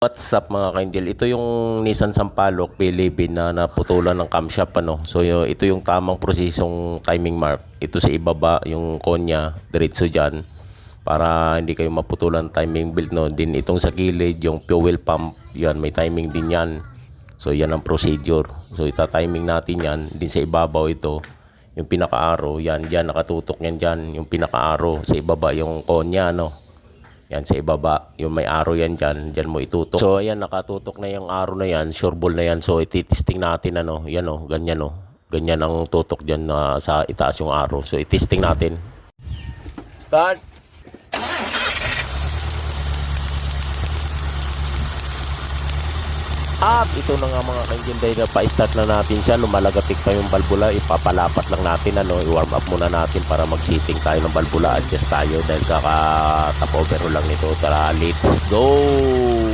What's up mga ka-angel? Ito yung Nissan Sampaloc P11 na naputulan ng camshaft ano. So ito yung tamang prosesong timing mark. Ito sa ibaba yung konya, diretso diyan para hindi kayo maputulan timing belt no. Din itong sa gilid yung fuel pump, yan may timing din yan. So yan ang procedure. So ita-timing natin yan. Din sa ibabaw ito yung pinaka-arrow, yan diyan nakatutok yan diyan, yung pinaka-arrow sa ibaba yung konya no. Yan sa ibaba, yung may arrow yan dyan, dyan mo itutok. So ayan, nakatutok na yung arrow na yan, sure ball na yan. So ititesting natin ano, yan o, ganyan o. Ganyan ang tutok dyan na sa itaas yung arrow. So itesting natin. Start! At ito na nga mga ka-engine, dahil na pa-start na natin siya, lumalagatik pa yung balbula, ipapalapat lang natin ano, i-warm up muna natin para mag-setting tayo ng balbula, adjust tayo dahil kaka-top over lang nito. Tara, let's go!